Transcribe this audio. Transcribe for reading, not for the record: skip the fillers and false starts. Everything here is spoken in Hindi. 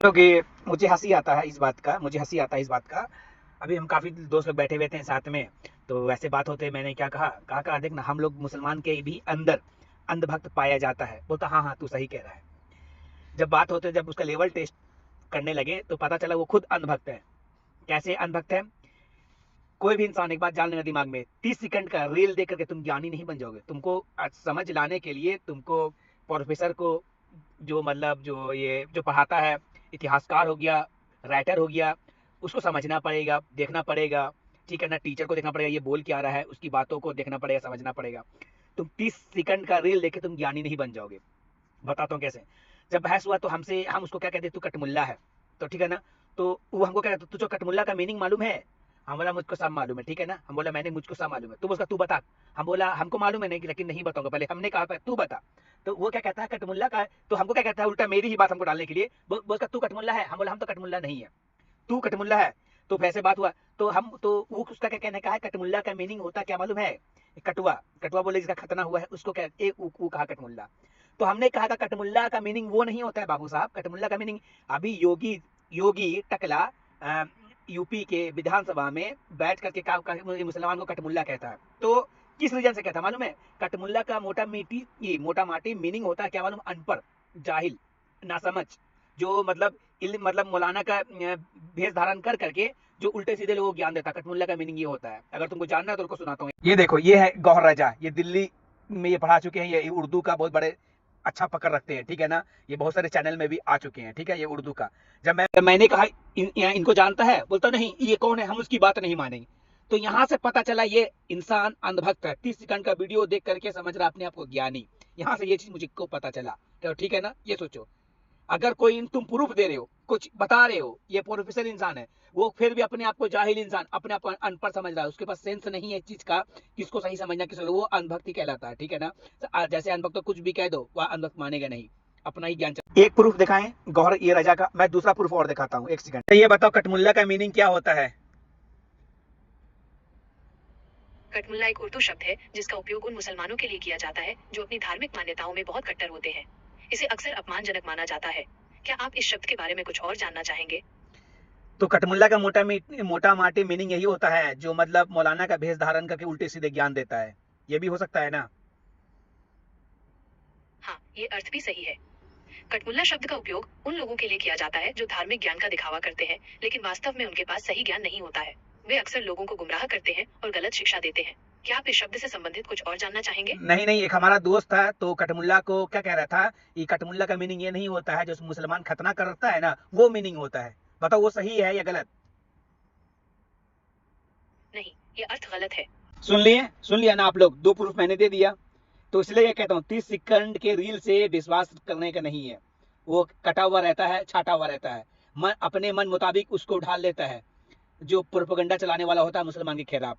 क्योंकि मुझे हँसी आता है इस बात का। अभी हम काफ़ी दोस्त लोग बैठे हुए थे साथ में, तो वैसे बात होते मैंने क्या कहा देख ना, हम लोग मुसलमान के भी अंदर अंधभक्त पाया जाता है। बोलता हाँ हाँ तू सही कह रहा है। जब बात होते जब उसका लेवल टेस्ट करने लगे तो पता चला वो खुद अंधभक्त है। कैसे अंधभक्त है? कोई भी इंसान, एक बात जान लेना दिमाग में, 30 सेकंड का रील देख करके तुम ज्ञानी नहीं बन जाओगे। तुमको आज समझ लाने के लिए तुमको प्रोफेसर को, जो मतलब जो पढ़ाता है, इतिहासकार हो गया, राइटर हो गया, उसको समझना पड़ेगा, देखना पड़ेगा। ठीक है ना? टीचर को देखना पड़ेगा, ये बोल क्या रहा है, उसकी बातों को देखना पड़ेगा, समझना पड़ेगा। तुम 30 सेकंड का रील देख के तुम ज्ञानी नहीं बन जाओगे। बताता हूँ कैसे। जब बहस हुआ तो हम उसको क्या कहते, तू कटमुल्ला है। तो ठीक है ना? तो वो हमको क्या कहता, तुझको कटमुल्ला का मीनिंग मालूम है? हम बोला मुझको सब मालूम है। ठीक है ना? हम बोला मुझको सब मालूम है। तो उसका तू बता। हम बोला हमको मालूम है नहीं, लेकिन नहीं बताऊंगा, पहले हमने कहा तू बता। तो वो क्या कहता है, कटमुल्ला का है। तो हमको क्या कहता है उल्टा, मेरी ही बात हमको डालने के लिए वो उसका तू कटमुल्ला है। हम बोला हम तो कटमुल्ला नहीं है, तू कटमुल्ला है। तो वैसे बात हुआ। तो वो उसका क्या कहने का है, कटमुल्ला का मीनिंग होता क्या मालूम है? कटुआ। कटुआ बोले जिसका खतना हुआ है उसको क्या कहा कटमुल्ला। तो हमने कहा था कटमुल्ला का मीनिंग वो नहीं होता है बाबू साहब। कटमुल्ला का मीनिंग, अभी योगी योगी टकला यूपी के विधानसभा में बैठ करके मुसलमान को कटमुल्ला कहता है। तो किस रीजन से कहता है मालूम है? कटमुल्ला का मोटा माटी मीनिंग होता है क्या मालूम? अनपढ़, जाहिल, नासमझ, जो मतलब मौलाना का भेष धारण कर करके जो उल्टे सीधे लोगों को ज्ञान देता है। कटमुल्ला का मीनिंग ये होता है। अगर तुमको जानना है तो उनको सुनाता हूँ। ये देखो, ये है गौहर रजा, ये दिल्ली में ये पढ़ा चुके हैं, ये उर्दू का बहुत बड़े अच्छा पकड़ रखते हैं। ठीक है ना? ये बहुत सारे चैनल में भी आ चुके हैं। ठीक है? ये उर्दू का। मैंने कहा इनको जानता है, बोलता नहीं ये कौन है, हम उसकी बात नहीं मानेंगे। तो यहां से पता चला ये इंसान अंधभक्त है। 30 सेकंड का वीडियो देख करके समझ रहा अपने आप को ज्ञानी। यहां से ये चीज मुझे को पता चला। तो ठीक है ना? ये सोचो, अगर कोई तुम प्रूफ दे रहे हो, कुछ बता रहे हो, ये प्रोफेसर इंसान है, वो फिर भी अपने आप को जाहिल इंसान, अपने आप को अनपढ़ समझ रहा है, उसके पास सेंस नहीं है इस चीज का, किसको सही समझना वो अनभक्ति कहलाता है। ठीक है ना? जैसे अनभक्त तो कुछ भी कह दो, वह अनभक्त मानेगा नहीं, अपना ही ज्ञान एक प्रूफ दिखाएं गौहर ये रजा का। मैं दूसरा प्रूफ और दिखाता हूँ, 1 सेकंड। ये बताओ कटमुल्ला का मीनिंग क्या होता है? कटमुल्ला एक उर्दू शब्द है जिसका उपयोग उन मुसलमानों के लिए किया जाता है जो अपनी धार्मिक मान्यताओं में बहुत कट्टर होते हैं। इसे अक्सर अपमानजनक माना जाता है। क्या आप इस शब्द के बारे में कुछ और जानना चाहेंगे? तो कटमुल्ला का मोटा माटी मीनिंग यही होता है, जो मतलब मौलाना का भेष धारण करके उल्टे सीधे ज्ञान देता है। ये भी हो सकता है ना? हाँ, ये अर्थ भी सही है। कटमुल्ला शब्द का उपयोग उन लोगों के लिए किया जाता है जो धार्मिक ज्ञान का दिखावा करते हैं, लेकिन वास्तव में उनके पास सही ज्ञान नहीं होता है। वे अक्सर लोगों को गुमराह करते हैं और गलत शिक्षा देते हैं। क्या आप इस शब्द से संबंधित कुछ और जानना चाहेंगे? नहीं नहीं, एक हमारा दोस्त था, तो कटमुल्ला को क्या कह रहा था, ये कटमुल्ला का मीनिंग ये नहीं होता है जो मुसलमान खतना करता है ना, वो मीनिंग होता है। बताओ वो सही है या गलत? नहीं, ये अर्थ गलत है। सुन लिया ना आप लोग? दो प्रूफ मैंने दे दिया। तो इसलिए ये कहता हूँ 30 सेकंड के रील से विश्वास करने का नहीं है। वो कटा हुआ रहता है, छाटा हुआ रहता है, अपने मन मुताबिक उसको ढाल लेता है, जो प्रोपेगेंडा चलाने वाला होता है मुसलमान के खिलाफ।